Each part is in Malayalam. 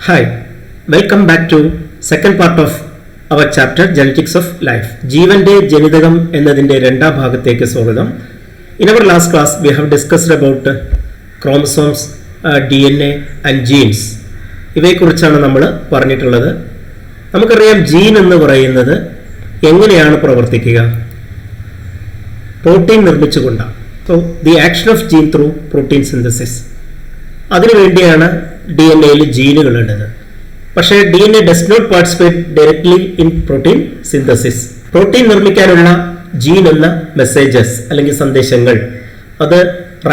Hi, welcome back to second part of our chapter Genetics of Life. ജീവന്റെ ജനിതകം എന്നതിന്റെ രണ്ടാം ഭാഗത്തേക്ക് സ്വാഗതം. In our last class we have discussed about chromosomes, DNA and genes. ഇവയെക്കുറിച്ചാണ് നമ്മൾ പറഞ്ഞിട്ടുള്ളത്. നമുക്കറിയാം ജീൻ എന്ന് പറയുന്നത് എങ്ങനെയാണ് പ്രവർത്തിക്കുക? പ്രോട്ടീൻ നിർമ്മിച്ചുകൊണ്ടാണ്. So the action of gene through protein synthesis. അതിനുവേണ്ടിയാണ് ഡി എൻ എയിൽ ജീനുകളുള്ളത്. പക്ഷേ D N A does not participate directly in protein synthesis. Protein നിർമ്മിക്കാനുള്ള ജീൻ എന്ന മെസ്സേജസ് അല്ലെങ്കിൽ സന്ദേശങ്ങൾ അത്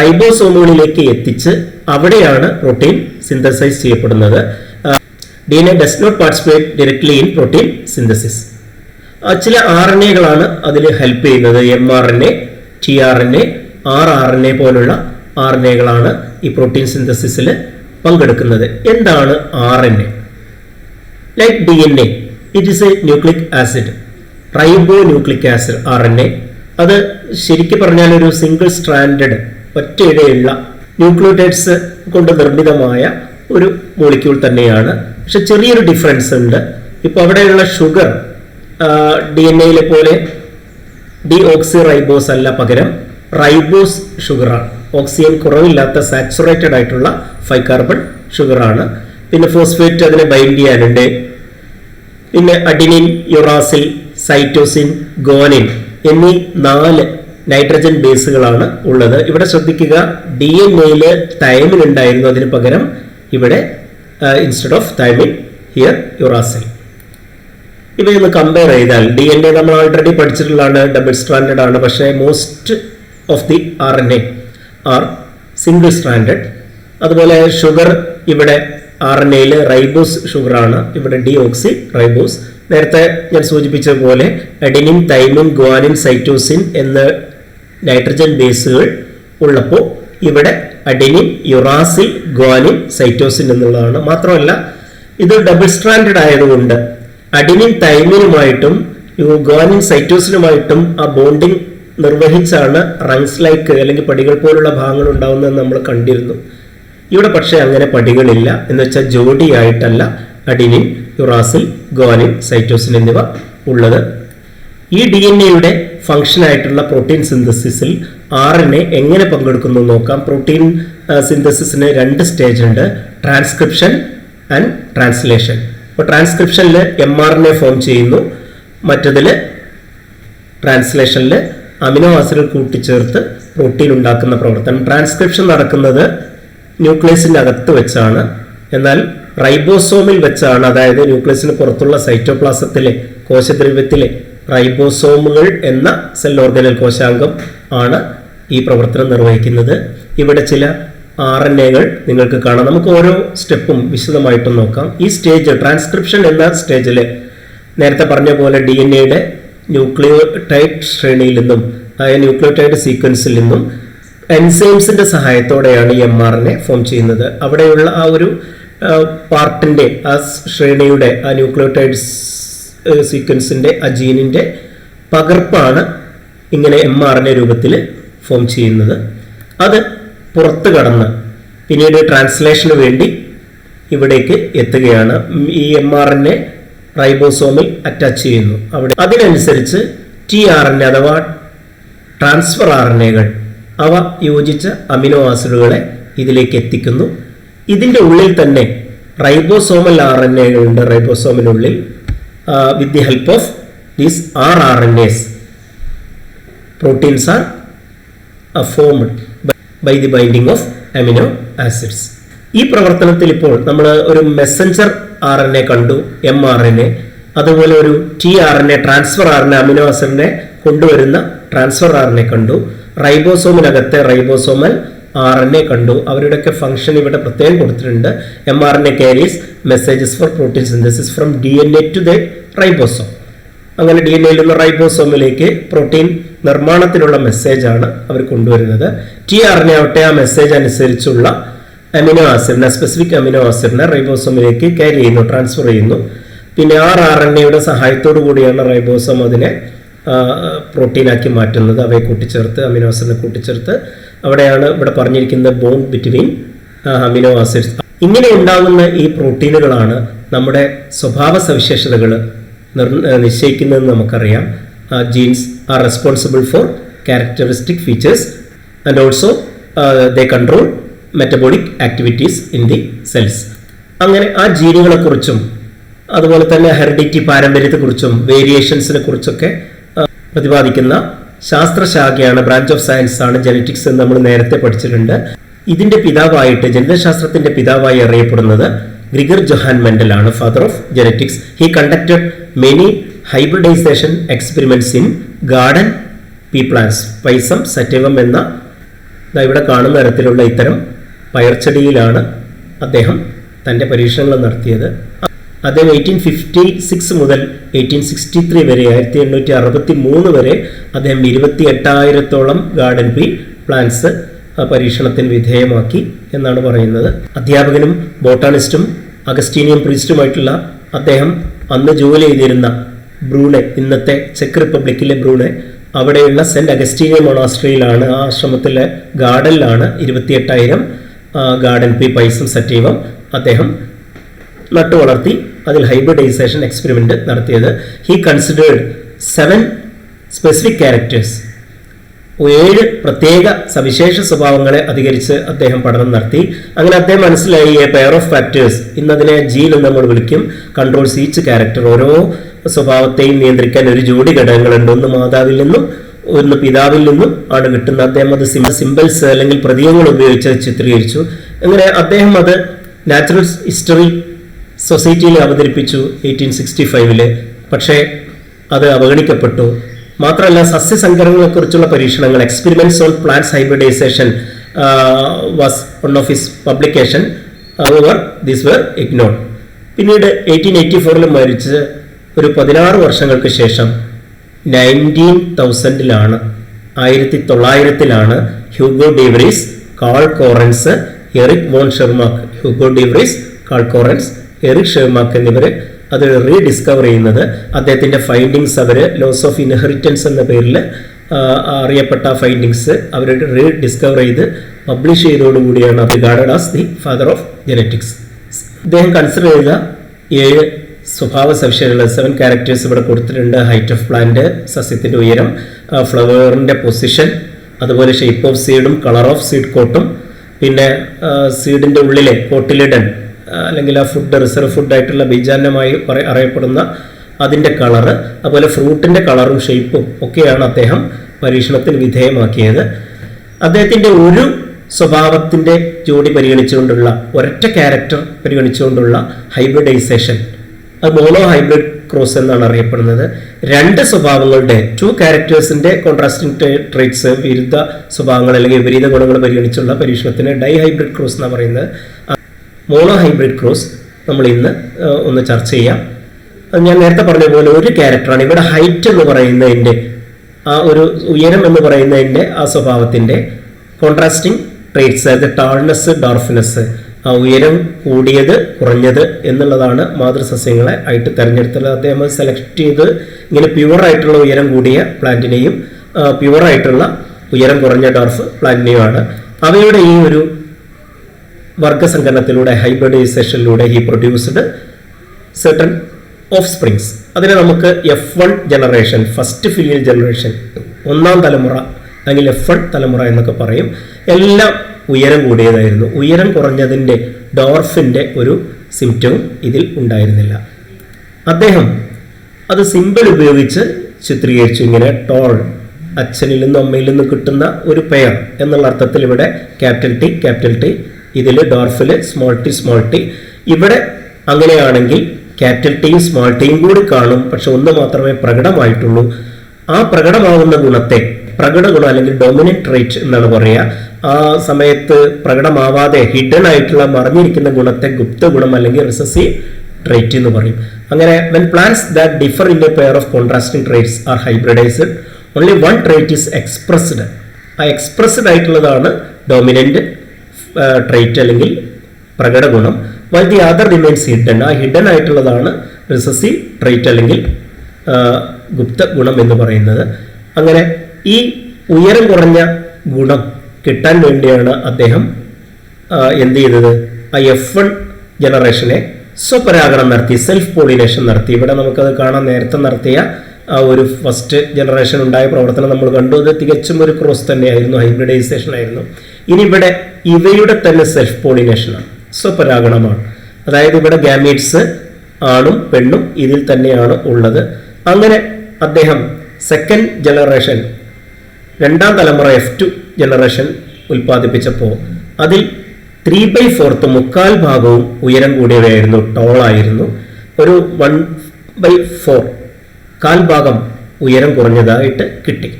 റൈബോസോമുകളിലേക്ക് എത്തിച്ച് അവിടെയാണ് പ്രോട്ടീൻ സിന്തസൈസ് ചെയ്യപ്പെടുന്നത്. D N A does not participate directly in protein synthesis. ചില ആർ എൻ എകളാണ് അതിൽ ഹെൽപ്പ് ചെയ്യുന്നത്. M R N A, T R N A, R R N A പോലുള്ള ആർ എൻ എകളാണ് ഈ പ്രോട്ടീൻ സിന്തസിസിൽ പങ്കെടുക്കുന്നത്. എന്താണ് R N A? Like D N A, it is a nucleic acid, ribonucleic acid R N A. അത് ശരിക്കും പറഞ്ഞാൽ ഒരു സിംഗിൾ സ്ട്രാൻഡഡ് ഒറ്റയിടെയുള്ള ന്യൂക്ലിയോടൈഡ്സ് കൊണ്ട് നിർമ്മിതമായ ഒരു മോളിക്യൂൾ തന്നെയാണ്. പക്ഷെ ചെറിയൊരു ഡിഫറൻസ് ഉണ്ട്. ഇപ്പോൾ അവിടെയുള്ള ഷുഗർ ഡി എൻ എയിലെ പോലെ ഡി ഓക്സി റൈബോസ് അല്ല, പകരം റൈബോസ് ഷുഗറാണ്. ഓക്സിജൻ കുറവില്ലാത്ത സാച്ചുറേറ്റഡ് ആയിട്ടുള്ള 5 കാർബൺ ഷുഗറാണ്. പിന്നെ ഫോസ്ഫേറ്റ് അതിനെ ബൈൻഡ് ചെയ്യാനുണ്ട്. പിന്നെ അഡിനിൻ, യുറാസിൽ, സൈറ്റോസിൻ, ഗോനിൻ എന്നീ 4 നൈട്രജൻ ബേസുകളാണ് ഉള്ളത്. ഇവിടെ ശ്രദ്ധിക്കുക, ഡി എൻ എയിൽ തൈമിൻ ഉണ്ടായിരുന്നു, അതിന് പകരം ഇവിടെ instead of thymine here uracil. ഇവയൊന്ന് കമ്പയർ ചെയ്താൽ ഡി എൻ എ നമ്മൾ ഓൾറെഡി പഠിച്ചിട്ടുള്ളതാണ്, ഡബിൾ സ്ട്രാൻഡഡ് ആണ്. പക്ഷേ most of the R N A are single stranded. അതുപോലെ ഷുഗർ ഇവിടെ ആർ എൻ എയിൽ റൈബോസ് ഷുഗറാണ്, ഇവിടെ ഡി ഓക്സി റൈബോസ്. നേരത്തെ ഞാൻ സൂചിപ്പിച്ചതുപോലെ അഡിനിൻ, തൈമിൻ, ഗ്വാനിൻ, സൈറ്റോസിൻ എന്ന നൈട്രജൻ ബേസുകൾ ഉള്ളപ്പോൾ ഇവിടെ അഡിനിൻ, യുറാസിൽ, ഗ്വാനിൻ, സൈറ്റോസിൻ എന്നുള്ളതാണ്. മാത്രമല്ല ഇത് ഡബിൾ സ്ട്രാൻഡഡ് ആയതുകൊണ്ട് അഡിനിൻ തൈമിനുമായിട്ടും ഗ്വാനിൻ സൈറ്റോസിനുമായിട്ടും ആ ബോണ്ടിങ് നിർവഹിച്ചാണ് റങ്സ് ലൈക്ക് അല്ലെങ്കിൽ പടികൾ പോലുള്ള ഭാഗങ്ങൾ ഉണ്ടാവുന്നതെന്ന് നമ്മൾ കണ്ടിരുന്നു. ഇവിടെ പക്ഷേ അങ്ങനെ പടികളില്ല. എന്ന് വെച്ചാൽ ജോഡിയായിട്ടല്ല അഡിനിൻ, യുറാസിൽ, ഗ്വാനിൻ, സൈറ്റോസിൻ എന്നിവ ഉള്ളത്. ഈ ഡി എൻ എയുടെ ഫംഗ്ഷൻ ആയിട്ടുള്ള പ്രോട്ടീൻ സിന്തസിസിൽ ആർ എൻ എ എങ്ങനെ പങ്കെടുക്കുന്നു നോക്കാം. പ്രോട്ടീൻ സിന്തസിസിന് 2 സ്റ്റേജ് ഉണ്ട്, ട്രാൻസ്ക്രിപ്ഷൻ ആൻഡ് ട്രാൻസ്ലേഷൻ. അപ്പോൾ ട്രാൻസ്ക്രിപ്ഷനിൽ M R N A form ചെയ്യുന്നു, മറ്റതിൽ ട്രാൻസ്ലേഷനിൽ അമിനോ ആസിഡ് കൂട്ടിച്ചേർത്ത് പ്രോട്ടീൻ ഉണ്ടാക്കുന്ന പ്രവർത്തനം. ട്രാൻസ്ക്രിപ്ഷൻ നടക്കുന്നത് ന്യൂക്ലിയസിൻ്റെ അകത്ത് വെച്ചാണ്, എന്നാൽ റൈബോസോമിൽ വെച്ചാണ്. അതായത് ന്യൂക്ലിയസിന് പുറത്തുള്ള സൈറ്റോപ്ലാസത്തിലെ കോശദ്രവ്യത്തിലെ റൈബോസോമുകൾ എന്ന സെൽ ഓർഗനൽ കോശാംഗം ആണ് ഈ പ്രവർത്തനം നിർവഹിക്കുന്നത്. ഇവിടെ ചില ആർ എൻ എകൾ നിങ്ങൾക്ക് കാണാം. നമുക്ക് ഓരോ സ്റ്റെപ്പും വിശദമായിട്ടും നോക്കാം. ഈ സ്റ്റേജ് ട്രാൻസ്ക്രിപ്ഷൻ എന്ന സ്റ്റേജിൽ നേരത്തെ പറഞ്ഞ പോലെ ഡി എൻ എയുടെ ന്യൂക്ലിയോടൈഡ് ശ്രേണിയിൽ നിന്നും ന്യൂക്ലിയോടൈഡ് സീക്വൻസിൽ നിന്നും എൻസൈംസിന്റെ സഹായത്തോടെയാണ് M R N A form ചെയ്യുന്നത്. അവിടെയുള്ള ആ ഒരു പാർട്ടിന്റെ ആ ശ്രേണിയുടെ ആ ന്യൂക്ലിയോടൈഡ് സീക്വൻസിന്റെ ആ ജീനിന്റെ പകർപ്പാണ് ഇങ്ങനെ എം ആർ എൻ എ രൂപത്തിൽ ഫോം ചെയ്യുന്നത്. അത് പുറത്ത് കടന്ന് പിന്നീട് ട്രാൻസ്ലേഷന് വേണ്ടി ഇവിടേക്ക് എത്തുകയാണ്. ഈ എം ആർ എൻ എ റൈബോസോമിൽ അറ്റാച്ച് ചെയ്യുന്നു. അവിടെ അതിനനുസരിച്ച് ടി ആർ എൻ എ അഥവാ ട്രാൻസ്ഫർ ആർ എൻ എകൾ അവ യോജിച്ച അമിനോ ആസിഡുകളെ ഇതിലേക്ക് എത്തിക്കുന്നു. ഇതിൻ്റെ ഉള്ളിൽ തന്നെ റൈബോസോമൽ ആർ എൻ എകളുണ്ട്. റൈബോസോമിനുള്ളിൽ with the help of these R R N S proteins are formed by the binding of amino acids. ഈ പ്രവർത്തനത്തിൽ ഇപ്പോൾ നമ്മൾ ഒരു മെസ്സഞ്ചർ ആർ എൻ എ കണ്ടു, എം ആർ എൻ എ. അതുപോലെ ഒരു T R N A transfer R N A, amino ആസിഡിനെ കൊണ്ടുവരുന്ന ട്രാൻസ്ഫർ ആർ എൻ എ കണ്ടു. റൈബോസോമിനകത്തെ റൈബോസോമൽ ആർ എൻ എ കണ്ടു. അവരുടെയൊക്കെ ഫംഗ്ഷൻ ഇവിടെ പ്രത്യേകം കൊടുത്തിട്ടുണ്ട്. M R N A carries messages for protein synthesis from D N A to the ribosome. അങ്ങനെ ഡി എൻ എയിൽ നിന്ന് റൈബോസോമിലേക്ക് പ്രോട്ടീൻ നിർമ്മാണത്തിനുള്ള മെസ്സേജാണ് അവർ കൊണ്ടുവരുന്നത്. ടി ആർ എൻ എ ആവട്ടെ ആ മെസ്സേജ് അനുസരിച്ചുള്ള അമിനോ ആസിഡിനെ, സ്പെസിഫിക് അമിനോ ആസിഡിനെ റൈബോസോമിലേക്ക് ക്യാരി ചെയ്യുന്നു, ട്രാൻസ്ഫർ ചെയ്യുന്നു. പിന്നെ ആർ ആർ എൻ എയുടെ സഹായത്തോടു കൂടിയാണ് റൈബോസോം അതിനെ പ്രോട്ടീനാക്കി മാറ്റുന്നത്. അവയെ കൂട്ടിച്ചേർത്ത് അമിനോ ആസിഡിനെ കൂട്ടിച്ചേർത്ത് അവിടെയാണ് ഇവിടെ പറഞ്ഞിരിക്കുന്നത് ബോണ്ട് ബിറ്റ്വീൻ അമിനോ ആസിഡ്സ്. ഇങ്ങനെ ഉണ്ടാകുന്ന ഈ പ്രോട്ടീനുകളാണ് നമ്മുടെ സ്വഭാവ സവിശേഷതകൾ നിശ്ചയിക്കുന്നതെന്ന് നമുക്കറിയാം. Genes are responsible for characteristic features and also they control metabolic activities in the cells. അങ്ങനെ ആ ജീനുകളെക്കുറിച്ചും അതുപോലെ തന്നെ ഹെറിഡിറ്റി പാരമ്പര്യത്തെക്കുറിച്ചും വേരിയേഷൻസിനെ കുറിച്ചൊക്കെ പ്രതിപാദിക്കുന്ന ശാസ്ത്രശാഖയാണ്, ബ്രാഞ്ച് ഓഫ് സയൻസ് ആണ് ജനറ്റിക്സ് എന്ന് നമ്മൾ നേരത്തെ പഠിച്ചിട്ടുണ്ട്. ഇതിന്റെ പിതാവായിട്ട്, ജനിതശാസ്ത്രത്തിന്റെ പിതാവായി അറിയപ്പെടുന്നത് ഗ്രിഗർ ജൊഹാൻ മെൻഡൽ ആണ്, father of genetics. He conducted many hybridisation experiments in garden P plants. പൈസം sativum എന്ന ഇവിടെ കാണുന്ന തരത്തിലുള്ള ഇത്തരം പയർച്ചെടിയിലാണ് അദ്ദേഹം തൻ്റെ പരീക്ഷണങ്ങൾ നടത്തിയത്. അദ്ദേഹം 1856 മുതൽ 1863 വരെ, 1863 വരെ അദ്ദേഹം 28,000-ഓളം ഗാർഡൻ പീ പ്ലാന്റ്സ് പരീക്ഷണത്തിന് വിധേയമാക്കി എന്നാണ് പറയുന്നത്. അധ്യാപകനും ബോട്ടാണിസ്റ്റും അഗസ്റ്റീനിയൻ പ്രീസ്റ്റുമായിട്ടുള്ള അദ്ദേഹം അന്ന് ജോലി ചെയ്തിരുന്ന ബ്രൂണെ, ഇന്നത്തെ ചെക്ക് റിപ്പബ്ലിക്കിലെ ബ്രൂണെ, അവിടെയുള്ള സെന്റ് അഗസ്റ്റീനിയൻ മൊണാസ്ട്രിയിലാണ്, ആ ആശ്രമത്തിലെ ഗാർഡനിലാണ് 28,000 ഗാർഡൻ പീ പൈസം സറ്റീവം അദ്ദേഹം നട്ടു വളർത്തി അതിൽ ഹൈബ്രിഡൈസേഷൻ എക്സ്പെരിമെന്റ് നടത്തിയത്. ഹി കൺസിഡേർഡ് 7 സ്പെസിഫിക് ക്യാരക്ടേഴ്സ്, 7 പ്രത്യേക സവിശേഷ സ്വഭാവങ്ങളെ അധികരിച്ച് അദ്ദേഹം പഠനം നടത്തി. അങ്ങനെ അദ്ദേഹം മനസ്സിലായി എ പെയർ ഓഫ് ഫാക്ടേഴ്സ്, ഇന്നതിനെ ജീൻ എന്ന് നമ്മൾ വിളിക്കും, കൺട്രോൾസ് ഈച്ച് ക്യാരക്ടർ. ഓരോ സ്വഭാവത്തെയും നിയന്ത്രിക്കാൻ ഒരു ജോഡി ഘടകങ്ങളുണ്ട്. ഒന്ന് മാതാവിൽ നിന്നും ഒന്ന് പിതാവിൽ നിന്നും ആണ് കിട്ടുന്നത്. അദ്ദേഹം അത് സിംബൽസ് അല്ലെങ്കിൽ പ്രതീകങ്ങൾ ഉപയോഗിച്ച് ചിത്രീകരിച്ചു. അങ്ങനെ അദ്ദേഹം അത് നാച്ചുറൽ ഹിസ്റ്ററി സൊസൈറ്റിയിൽ അവതരിപ്പിച്ചു 1865. പക്ഷേ അത് അവഗണിക്കപ്പെട്ടു. മാത്രമല്ല സസ്യസങ്കരങ്ങളെക്കുറിച്ചുള്ള പരീക്ഷണങ്ങൾ, experiments on plants hybridization was one of his publication. However these were ignored. പിന്നീട് 1884 മരിച്ച് ഒരു 16 വർഷങ്ങൾക്ക് ശേഷം 1900-ലാണ് 1900-ലാണ് Hugo de Vries, Carl Correns, Erich von Tschermak, Hugo de Vries, Carl Correns, Erich Tschermak എന്നിവർ അത് റീഡിസ്കവർ ചെയ്യുന്നത്. അദ്ദേഹത്തിൻ്റെ ഫൈൻഡിങ്സ് അവർ ലോസ് ഓഫ് ഇൻഹെറിറ്റൻസ് എന്ന പേരിൽ അറിയപ്പെട്ട ഫൈൻഡിങ്സ് അവർ റീഡിസ്കവർ ചെയ്ത് പബ്ലിഷ് ചെയ്തതോടുകൂടിയാണ് അത് regarded as the father of genetics. അദ്ദേഹം കൺസിഡർ ചെയ്ത 7 സ്വഭാവ സവിശേഷതകൾ, 7 ക്യാരക്ടേഴ്സ് ഇവിടെ കൊടുത്തിട്ടുണ്ട്. ഹൈറ്റ് ഓഫ് പ്ലാന്റ്, സസ്യത്തിൻ്റെ ഉയരം, ഫ്ലവറിൻ്റെ പൊസിഷൻ, അതുപോലെ ഷേപ്പ് ഓഫ് സീഡും കളർ ഓഫ് സീഡ് കോട്ടും, പിന്നെ സീഡിൻ്റെ ഉള്ളിലെ കോട്ടിലിഡൻ അല്ലെങ്കിൽ ആ ഫുഡ് റിസർവ് ഫുഡായിട്ടുള്ള ബീജാന്നമായി അറിയപ്പെടുന്ന അതിൻ്റെ കളറ്, അതുപോലെ ഫ്രൂട്ടിൻ്റെ കളറും ഷേപ്പും ഒക്കെയാണ് അദ്ദേഹം പരീക്ഷണത്തിന് വിധേയമാക്കിയത്. അദ്ദേഹത്തിൻ്റെ ഒരു സ്വഭാവത്തിൻ്റെ ജോഡി പരിഗണിച്ചുകൊണ്ടുള്ള, ഒരൊറ്റ ക്യാരക്ടർ പരിഗണിച്ചുകൊണ്ടുള്ള ഹൈബ്രിഡൈസേഷൻ, അത് മോണോ ഹൈബ്രിഡ് ക്രോസ് എന്നാണ് അറിയപ്പെടുന്നത്. 2 സ്വഭാവങ്ങളുടെ 2 ക്യാരക്ടേഴ്സിന്റെ കോൺട്രാസ്റ്റിംഗ് ട്രേറ്റ്സ്, വിരുദ്ധ സ്വഭാവങ്ങൾ അല്ലെങ്കിൽ വിപരീത ഗുണങ്ങൾ പരിഗണിച്ചുള്ള പരീക്ഷണത്തിന് ഡൈ ഹൈബ്രിഡ് ക്രോസ് എന്നാണ് പറയുന്നത്. മോണോ ഹൈബ്രിഡ് ക്രോസ് നമ്മൾ ഇന്ന് ഒന്ന് ചർച്ച ചെയ്യാം. അത് ഞാൻ നേരത്തെ പറഞ്ഞ പോലെ ഒരു ക്യാരക്ടറാണ്. ഇവിടെ ഹൈറ്റ് എന്ന് പറയുന്നതിൻ്റെ, ആ ഒരു ഉയരം എന്ന് പറയുന്നതിൻ്റെ ആ സ്വഭാവത്തിൻ്റെ കോൺട്രാസ്റ്റിംഗ് ട്രേറ്റ്സ്, അതായത് ടാൾനെസ്, ഡോർഫ്നെസ്, ആ ഉയരം കൂടിയത് കുറഞ്ഞത് എന്നുള്ളതാണ് മാതൃസസ്യങ്ങളെ ആയിട്ട് തിരഞ്ഞെടുത്തത്. അദ്ദേഹം സെലക്ട് ചെയ്ത് ഇങ്ങനെ പ്യുവറായിട്ടുള്ള ഉയരം കൂടിയ പ്ലാന്റിനെയും പ്യുവറായിട്ടുള്ള ഉയരം കുറഞ്ഞ ഡോർഫ് പ്ലാന്റിനെയുമാണ്. അവയുടെ ഈ ഒരു വർഗസങ്കരണത്തിലൂടെ, ഹൈബ്രിഡൈസേഷനിലൂടെ he produced certain offsprings. അതിനെ നമുക്ക് F1 generation, first filial generation, 1ാം തലമുറ അല്ലെങ്കിൽ F1 തലമുറ എന്നൊക്കെ പറയും. എല്ലാം ഉയരം കൂടിയതായിരുന്നു. ഉയരം കുറഞ്ഞതിൻ്റെ, ഡോർഫിൻ്റെ ഒരു സിംറ്റവും ഇതിൽ ഉണ്ടായിരുന്നില്ല. അദ്ദേഹം അത് സിമ്പിൾ ഉപയോഗിച്ച് ചിത്രീകരിച്ചു. ഇങ്ങനെ ടോൾ, അച്ഛനിൽ നിന്നും അമ്മയിൽ നിന്നും കിട്ടുന്ന ഒരു പെയർ എന്നുള്ള അർത്ഥത്തിൽ ഇവിടെ ക്യാപിറ്റൽ ടി, ഇതിൽ ഡോർഫിൽ സ്മോൾ ടി. ഇവിടെ അങ്ങനെയാണെങ്കിൽ ക്യാപിറ്റൽ ടിയും സ്മോൾ ടിയും കൂടി കാണും, പക്ഷെ ഒന്ന് മാത്രമേ പ്രകടമായിട്ടുള്ളൂ. ആ പ്രകടമാകുന്ന ഗുണത്തെ പ്രകട ഗുണം അല്ലെങ്കിൽ ഡൊമിനന്റ് ട്രേറ്റ് എന്നാണ് പറയുക. ആ സമയത്ത് പ്രകടമാവാതെ ഹിഡൻ ആയിട്ടുള്ള മറിഞ്ഞിരിക്കുന്ന ഗുണത്തെ ഗുപ്ത ഗുണം അല്ലെങ്കിൽ റിസസീവ് ട്രേറ്റ് എന്ന് പറയും. അങ്ങനെ when plants that differ in a pair of contrasting traits are hybridized, only one trait is expressed. ആ എക്സ്പ്രസ്ഡ് ആയിട്ടുള്ളതാണ് ഡോമിനന്റ് ട്രേറ്റ് അല്ലെങ്കിൽ പ്രകട ഗുണം. while the other remains hidden. ആ ഹിഡൻ ആയിട്ടുള്ളതാണ് റിസസീവ് ട്രേറ്റ് അല്ലെങ്കിൽ ഗുപ്ത ഗുണം എന്ന് പറയുന്നത്. അങ്ങനെ ഈ ഉയരം കുറഞ്ഞ ഗുണം കിട്ടാൻ വേണ്ടിയാണ് അദ്ദേഹം എന്ത് ചെയ്തത്, ആ F1 ജനറേഷനെ സ്വപരാഗണം നടത്തി, സെൽഫ് പോളിനേഷൻ നടത്തി. ഇവിടെ നമുക്കത് കാണാൻ നേരത്തെ നടത്തിയ ആ ഒരു ഫസ്റ്റ് ജനറേഷൻ ഉണ്ടായ പ്രവർത്തനം നമ്മൾ കണ്ടു. അത് തികച്ചും ഒരു ക്രോസ് തന്നെയായിരുന്നു, ഹൈബ്രിഡൈസേഷൻ ആയിരുന്നു. ഇനി ഇവിടെ ഇവയുടെ തന്നെ സെൽഫ് പോളിനേഷനാണ്, സ്വപരാഗണമാണ്. അതായത് ഇവിടെ ഗാമീറ്റ്സ് ആണും പെണ്ണും ഇതിൽ തന്നെയാണ് ഉള്ളത്. അങ്ങനെ അദ്ദേഹം സെക്കൻഡ് ജനറേഷൻ, രണ്ടാം തലമുറ F2 ജനറേഷൻ ഉൽപ്പാദിപ്പിച്ചപ്പോൾ അതിൽ 3/4 മുക്കാൽ ഭാഗവും ഉയരം കൂടിയവയായിരുന്നു, ടോളായിരുന്നു. ഒരു 1/4 കാൽ ഭാഗം ഉയരം കുറഞ്ഞതായിട്ട് കിട്ടി.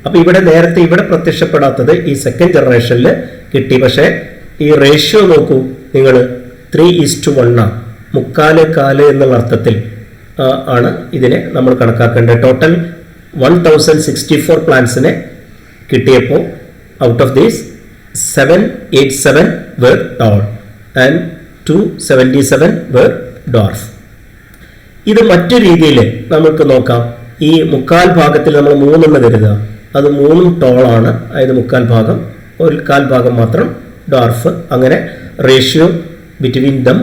അപ്പൊ ഇവിടെ നേരത്തെ ഇവിടെ പ്രത്യക്ഷപ്പെടാത്തത് ഈ സെക്കൻഡ് ജനറേഷനിൽ കിട്ടി. പക്ഷേ ഈ റേഷ്യോ നോക്കൂ നിങ്ങൾ, 3:1 ആണ്. മുക്കാല് കാല് എന്നുള്ള അർത്ഥത്തിൽ ആണ് ഇതിനെ നമ്മൾ കണക്കാക്കേണ്ടത്. ടോട്ടൽ 1064 പ്ലാന്റ്സിനെ കിട്ടിയപ്പോൾ out of these 787 were tall and 277 were dwarf. ഇത് മറ്റു രീതിയിൽ നമുക്ക് നോക്കാം. ഈ മുക്കാൽ ഭാഗത്തിൽ നമ്മൾ 3 കരുതുക, അത് 3 ടോളാണ്, അതായത് മുക്കാൽ ഭാഗം, ഒരു കാൽ ഭാഗം മാത്രം ഡോർഫ്. അങ്ങനെ ratio between them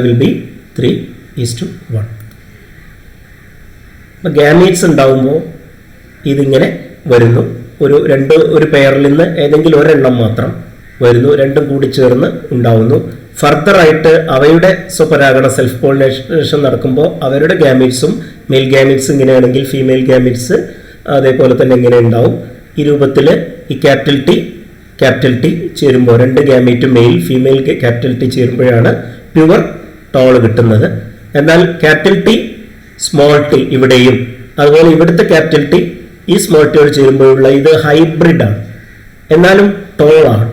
will be 3:1. Gametes ഉണ്ടാവുമ്പോൾ ഇതിങ്ങനെ വരുന്നു. ഒരു പെയറിൽ നിന്ന് ഏതെങ്കിലും ഒരെണ്ണം മാത്രം വരുന്നു, രണ്ടും കൂടി ചേർന്ന് ഉണ്ടാവുന്നു. ഫർദർ ആയിട്ട് അവയുടെ സ്വപരാഗണ സെൽഫ് പോളിനേഷൻ നടക്കുമ്പോൾ അവരുടെ ഗാമീറ്റ്സും, മെയിൽ ഗാമീറ്റ്സ് ഇങ്ങനെയാണെങ്കിൽ ഫീമെയിൽ ഗാമീറ്റ്സ് അതേപോലെ തന്നെ ഇങ്ങനെ ഉണ്ടാവും. ഈ രൂപത്തിൽ ഈ ക്യാപിറ്റൽ ടി ചേരുമ്പോൾ, രണ്ട് ഗാമീറ്റും മെയിൽ ഫീമെയിൽ ക്യാപിറ്റൽ ടി ചേരുമ്പോഴാണ് പ്യുവർ ടോൾ കിട്ടുന്നത്. എന്നാൽ ക്യാപിറ്റൽ ടി സ്മോൾ ടി ഇവിടെയും, അതുപോലെ ഇവിടുത്തെ ക്യാപിറ്റൽ ടി ഈ സ്മോൾ ടിയോട് ചേരുമ്പോഴുള്ള ഇത് ഹൈബ്രിഡാണ്, എന്നാലും ടോളാണ്.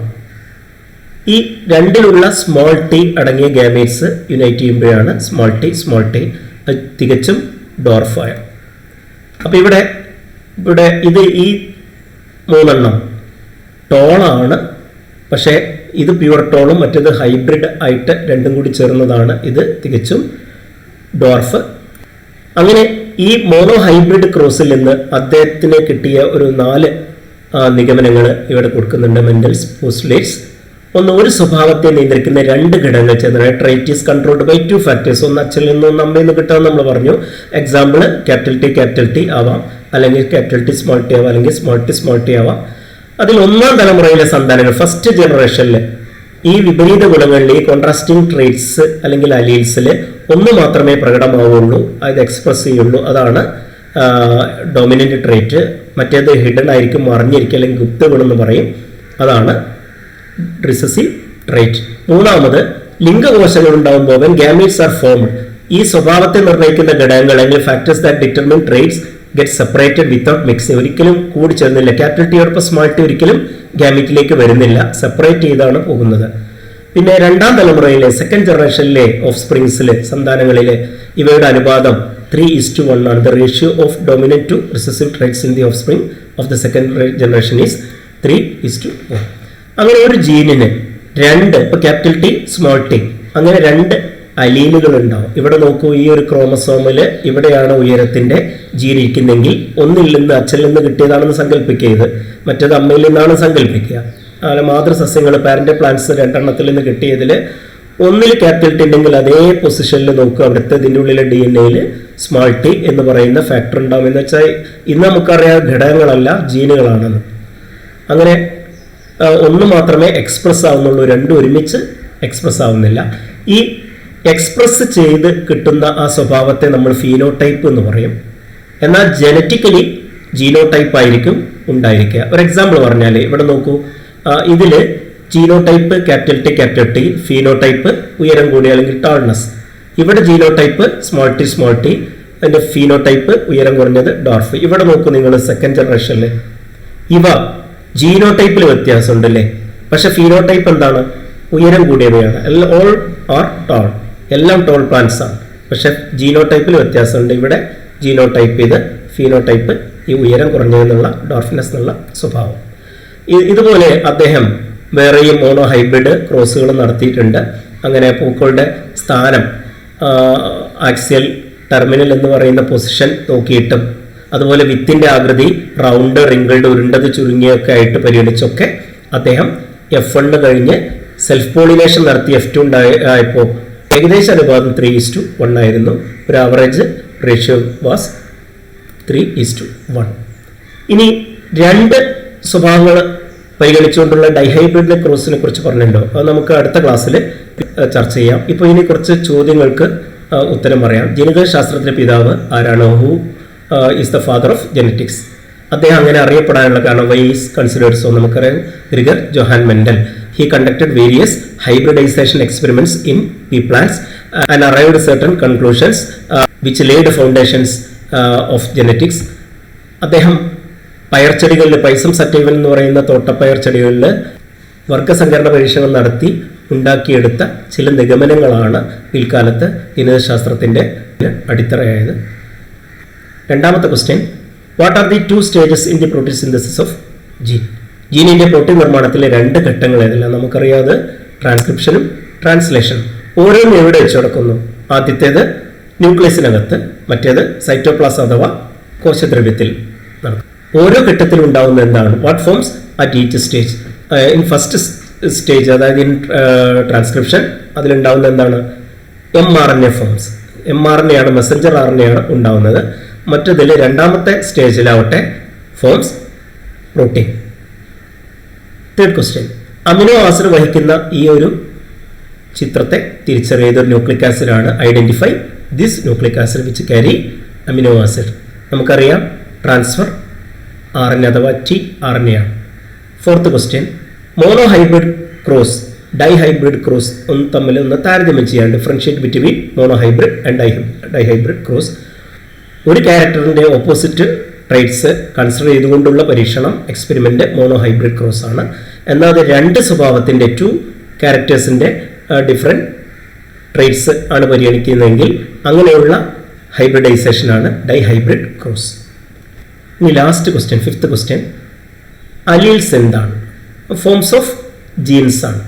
ഈ രണ്ടിലുള്ള സ്മോൾ ടി അടങ്ങിയ ഗാമീറ്റ്സ് യുണൈറ്റ് ചെയ്യുമ്പോഴാണ് സ്മോൾ ടി തികച്ചും ഡോർഫായ. അപ്പം ഇവിടെ ഇത് ഈ 3 ടോളാണ്, പക്ഷേ ഇത് പ്യുവർ ടോളും മറ്റേത് ഹൈബ്രിഡ് ആയിട്ട് രണ്ടും കൂടി ചേർന്നതാണ്. ഇത് തികച്ചും ഡോർഫ്. അങ്ങനെ ഈ മോണോ ഹൈബ്രിഡ് ക്രോസിൽ നിന്ന് അദ്ദേഹത്തിന് കിട്ടിയ ഒരു 4 നിഗമനങ്ങൾ ഇവിടെ കൊടുക്കുന്നുണ്ട്, മെൻഡൽസ് പോസ്റ്റുലേറ്റ്സ്. ഒരു സ്വഭാവത്തെ നിയന്ത്രിക്കുന്ന 2 ഘടകങ്ങൾ ചേർന്നാണ്. Trait is controlled by 2 factors. ഒന്ന് അച്ഛനിൽ നിന്നും ഒന്ന് അമ്മയിൽ നിന്ന് കിട്ടാമെന്ന് നമ്മൾ പറഞ്ഞു. എക്സാമ്പിൾ ക്യാപിറ്റൽ ടി ആവാം, അല്ലെങ്കിൽ ക്യാപിറ്റൽ ടി സ്മോൾ ടി ആവാം, അല്ലെങ്കിൽ സ്മോൾ ടി ആവാം. അതിൽ 1ാം തലമുറയിലെ സന്താനങ്ങൾ, ഫസ്റ്റ് ജനറേഷനിൽ ഈ വിപരീത ഗുണങ്ങളിൽ, ഈ കോൺട്രാസ്റ്റിംഗ് ട്രേറ്റ്സ് അല്ലെങ്കിൽ അലീൽസിൽ ഒന്ന് മാത്രമേ പ്രകടമാവുള്ളൂ, അത് എക്സ്പ്രസ് ചെയ്യുള്ളൂ. അതാണ് ഡോമിനന്റ് ട്രേറ്റ്. മറ്റേത് ഹിഡൻ ആയിരിക്കും, മറിഞ്ഞിരിക്കും, അല്ലെങ്കിൽ ഗുപ്ത ഗുണം എന്ന് പറയും. അതാണ് റിസസീവ് ട്രേറ്റ്. 3ാമത് ലിംഗകോശങ്ങൾ ഉണ്ടാകുമ്പോൾ വെൻ ഗാമീറ്റ്സ് ആർ ഫോംഡ്, ഈ സ്വഭാവത്തെ നിർണ്ണയിക്കുന്ന ഘടകങ്ങൾ അല്ലെങ്കിൽ factors that determine traits get separated without mixing. ഒരിക്കലും കൂടി ചേർന്നില്ല. ക്യാപിറ്റൽ ടിയോടൊപ്പം സ്മോൾ ടി ഒരിക്കലും ഗാമീറ്റിലേക്ക് വരുന്നില്ല, സെപ്പറേറ്റ് ചെയ്താണ് പോകുന്നത്. പിന്നെ 2ാം തലമുറയിലെ സെക്കൻഡ് ജനറേഷനിലെ ഓഫ് സ്പ്രിങ്സിലെ സന്താനങ്ങളിലെ ഇവയുടെ അനുപാതം 3:1 ആണ്. The ratio of dominant to recessive traits in the offspring of the second generation is 3:1. അങ്ങനെ ഒരു ജീനിന് 2, ഇപ്പൊ ക്യാപിറ്റൽ ടി സ്മോൾ ടി, അങ്ങനെ 2 അലീലുകൾ ഉണ്ടാവും. ഇവിടെ നോക്കൂ, ഈ ഒരു ക്രോമസോമില് ഇവിടെയാണ് ഉയരത്തിന്റെ ജീൻ ഇരിക്കുന്നെങ്കിൽ ഒന്നിൽ നിന്ന് അച്ഛനിൽ നിന്ന് കിട്ടിയതാണെന്ന് സങ്കല്പിക്കുക, മറ്റേത് അമ്മയിൽ നിന്നാണ് സങ്കല്പിക്കുക. അങ്ങനെ മാതൃസസ്യങ്ങൾ പാരന്റ് പ്ലാന്റ്സ് 2 നിന്ന് കിട്ടിയതിൽ ഒന്നിൽ ക്യാപിറ്റൽ ടി ഉണ്ടെങ്കിൽ അതേ പൊസിഷനിൽ നോക്കുക, അവിടുത്തെ ഇതിൻ്റെ ഉള്ളിലെ DNA സ്മോൾ ടി എന്ന് പറയുന്ന ഫാക്ടർ ഉണ്ടാവും. എന്ന് വെച്ചാൽ ഇന്ന് നമുക്കറിയാം ഘടകങ്ങളല്ല ജീനുകളാണെന്ന്. അങ്ങനെ 1 മാത്രമേ എക്സ്പ്രസ് ആവുന്നുള്ളൂ, 2 ഒരുമിച്ച് എക്സ്പ്രസ് ആവുന്നില്ല. ഈ എക്സ്പ്രസ് ചെയ്ത് കിട്ടുന്ന ആ സ്വഭാവത്തെ നമ്മൾ ഫീനോടൈപ്പ് എന്ന് പറയും. എന്നാൽ ജനറ്റിക്കലി ജീനോടൈപ്പ് ആയിരിക്കും ഉണ്ടായിരിക്കുക. ഒരു എക്സാമ്പിൾ പറഞ്ഞാൽ ഇവിടെ നോക്കൂ, ഇതിൽ ജീനോടൈപ്പ് ക്യാപിറ്റൽ ടി, ഫീനോടൈപ്പ് ഉയരം കൂടിയ അല്ലെങ്കിൽ ടാൾനെസ്. ഇവിടെ ജീനോടൈപ്പ് സ്മോൾ ടി, അതിൻ്റെ ഫീനോടൈപ്പ് ഉയരം കുറഞ്ഞത് ഡോർഫ്. ഇവിടെ നോക്കൂ നിങ്ങൾ, സെക്കൻഡ് ജനറേഷനിൽ ഇവ ജീനോടൈപ്പിൽ വ്യത്യാസമുണ്ടല്ലേ, പക്ഷെ ഫീനോടൈപ്പ് എന്താണ്? ഉയരം കൂടിയവയാണ്. ഓൾ ആർ ടോൾ, എല്ലാം ടോൾ പ്ലാന്റ്സ് ആണ്. പക്ഷെ ജീനോടൈപ്പിൽ വ്യത്യാസമുണ്ട്. ഇവിടെ ജീനോടൈപ്പ് ഇത്, ഫീനോടൈപ്പ് ഈ ഉയരം കുറഞ്ഞതെന്നുള്ള ഡോർഫ്നെസ് എന്നുള്ള സ്വഭാവം. ഇതുപോലെ അദ്ദേഹം വേറെയും മോണോ ഹൈബ്രിഡ് ക്രോസുകൾ നടത്തിയിട്ടുണ്ട്. അങ്ങനെ പൂക്കളുടെ സ്ഥാനം, ആക്സിയൽ ടെർമിനൽ എന്ന് പറയുന്ന പൊസിഷൻ നോക്കിയിട്ടും, അതുപോലെ വിത്തിൻ്റെ ആകൃതി റൗണ്ട്, റിങ്കിൾഡ്, ഉരുണ്ടത്, ചുരുങ്ങിയൊക്കെ ആയിട്ട് പരിഗണിച്ചൊക്കെ അദ്ദേഹം F1 കഴിഞ്ഞ് സെൽഫ് പോളിനേഷൻ നടത്തി F2 ഉണ്ടായപ്പോൾ ഏകദേശ അനുപാതം 3:1 ആയിരുന്നു. ഒരു ആവറേജ് റേഷ്യോ വാസ് 3:1. ഇനി രണ്ട് സ്വഭാവങ്ങൾ പരിഗണിച്ചുകൊണ്ടുള്ള ഡൈഹൈബ്രിഡ് ക്രോസിനെ കുറിച്ച് പറഞ്ഞിട്ടുണ്ടോ, അത് നമുക്ക് അടുത്ത ക്ലാസ്സിൽ ചർച്ച ചെയ്യാം. ഇപ്പോൾ ഇനി കുറച്ച് ചോദ്യങ്ങൾക്ക് ഉത്തരം പറയാം. ജനിതകശാസ്ത്രത്തിൻ്റെ പിതാവ് ആരാണ്? Who is the father of genetics? അദ്ദേഹം അങ്ങനെ അറിയപ്പെടാനുള്ള കാരണം വൈ ഈസ് കൺസിഡേർഡ് സോ? നമുക്കറിയാം Gregor Johann Mendel. He conducted various hybridization experiments in pea plants and arrived at certain conclusions which laid foundations of genetics. അദ്ദേഹം പയർച്ചെടികളിൽ പൈസം സറ്റൈവൻ എന്ന് പറയുന്ന തോട്ടപ്പയർ ചെടികളിൽ വർഗസങ്കരണ പരീക്ഷണം നടത്തി ഉണ്ടാക്കിയെടുത്ത ചില നിഗമനങ്ങളാണ് പിൽക്കാലത്ത് ജനിതകശാസ്ത്രത്തിൻ്റെ അടിത്തറയായത്. രണ്ടാമത്തെ question, what are the 2 stages in the protein synthesis of gene? ജീനിൻ്റെ പ്രോട്ടീൻ നിർമ്മാണത്തിലെ 2 ഘട്ടങ്ങൾ ഏതെല്ലാം? നമുക്കറിയാതെ ട്രാൻസ്ക്രിപ്ഷനും ട്രാൻസ്ലേഷനും. ഓരോന്നും എവിടെ വെച്ച് നടക്കുന്നു? ആദ്യത്തേത് ന്യൂക്ലിയസിനകത്ത്, മറ്റേത് സൈറ്റോപ്ലാസം അഥവാ കോശദ്രവ്യത്തിൽ നടക്കും. ഓരോ ഘട്ടത്തിലും ഉണ്ടാകുന്ന എന്താണ്? What forms at each stage? In first stage, അതായത് ഇൻ ട്രാൻസ്ക്രിപ്ഷൻ, അതിലുണ്ടാകുന്ന എന്താണ്? mRNA forms. mRNA ആണ്, മെസ്സഞ്ചർ RNA ആണ് ഉണ്ടാകുന്നത്. മറ്റതിൽ രണ്ടാമത്തെ സ്റ്റേജിലാവട്ടെ forms protein. Third question, amino acid വഹിക്കുന്ന ഈ ഒരു ചിത്രത്തെ തിരിച്ചറിയത് ന്യൂക്ലിക് ആസിഡ് ആണ്. Identify this nucleic acid which carry amino acid. നമുക്കറിയാം ട്രാൻസ്ഫർ RNA അഥവാ tRNA ആണ്. Fourth question, monohybrid cross, dihybrid cross ഒന്ന് തമ്മിൽ ഒന്ന് താരതമ്യം ചെയ്യാൻ, differentiate between mono hybrid and dihybrid cross. ഒരു ക്യാരക്ടറിൻ്റെ ഓപ്പോസിറ്റ് ട്രൈറ്റ്സ് കൺസിഡർ ചെയ്തുകൊണ്ടുള്ള പരീക്ഷണം എക്സ്പെരിമെൻ്റ് മോണോ ഹൈബ്രിഡ് ക്രോസ് ആണ്. എന്നാൽ അത് 2 സ്വഭാവത്തിൻ്റെ 2 ക്യാരക്ടേഴ്സിൻ്റെ ഡിഫറെൻറ്റ് ട്രൈറ്റ്സ് ആണ് പരിഗണിക്കുന്നതെങ്കിൽ അങ്ങനെയുള്ള ഹൈബ്രിഡൈസേഷനാണ് ഡൈഹൈബ്രിഡ് ക്രോസ്. ഇനി last question, fifth question, alleles എന്താണ്? ഫോംസ് ഓഫ് ജീൻസ് ആണ്.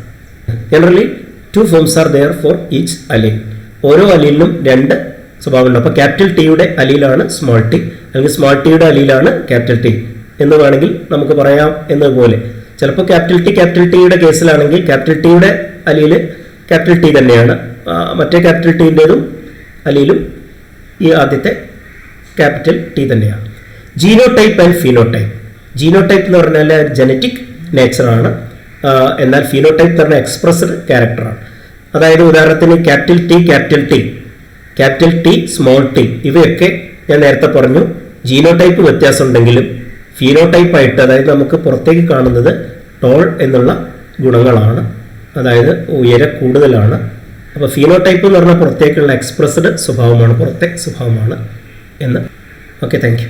Generally 2 forms are there for each allele. ഓരോ അലീലിനും 2 സ്വഭാവമുണ്ട്. അപ്പോൾ ക്യാപിറ്റൽ ടിയുടെ അലീലാണ് സ്മോൾ ടി, അല്ലെങ്കിൽ സ്മോൾ ടിയുടെ അലീലാണ് ക്യാപിറ്റൽ ടി എന്ന് വേണമെങ്കിൽ നമുക്ക് പറയാം. എന്നതുപോലെ ചിലപ്പോൾ ക്യാപിറ്റൽ ടിയുടെ കേസിലാണെങ്കിൽ ക്യാപിറ്റൽ ടിയുടെ അലീല് ക്യാപിറ്റൽ ടി തന്നെയാണ്, മറ്റേ ക്യാപിറ്റൽ ടിൻ്റെതും അലീലും ഈ ആദ്യത്തെ ക്യാപിറ്റൽ ടി തന്നെയാണ്. Genotype and phenotype. ജീനോടൈപ്പ് എന്ന് പറഞ്ഞാൽ ജനറ്റിക് നേച്ചറാണ്, എന്നാൽ ഫീനോടൈപ്പ് എന്ന് പറഞ്ഞാൽ എക്സ്പ്രസ്ഡ് ക്യാരക്ടറാണ്. അതായത് ഉദാഹരണത്തിന് ക്യാപിറ്റൽ ടി സ്മോൾ ടി ഇവയൊക്കെ ഞാൻ നേരത്തെ പറഞ്ഞു ജീനോടൈപ്പ് വ്യത്യാസം ഉണ്ടെങ്കിലും ഫീനോടൈപ്പായിട്ട്, അതായത് നമുക്ക് പുറത്തേക്ക് കാണുന്നത് ടോൾ എന്നുള്ള ഗുണങ്ങളാണ്, അതായത് ഉയര കൂടുതലാണ്. അപ്പോൾ ഫീനോടൈപ്പ് എന്ന് പറഞ്ഞാൽ പുറത്തേക്കുള്ള എക്സ്പ്രസ്ഡ് സ്വഭാവമാണ്, പുറത്തെ സ്വഭാവമാണ് എന്ന്. Okay, thank you.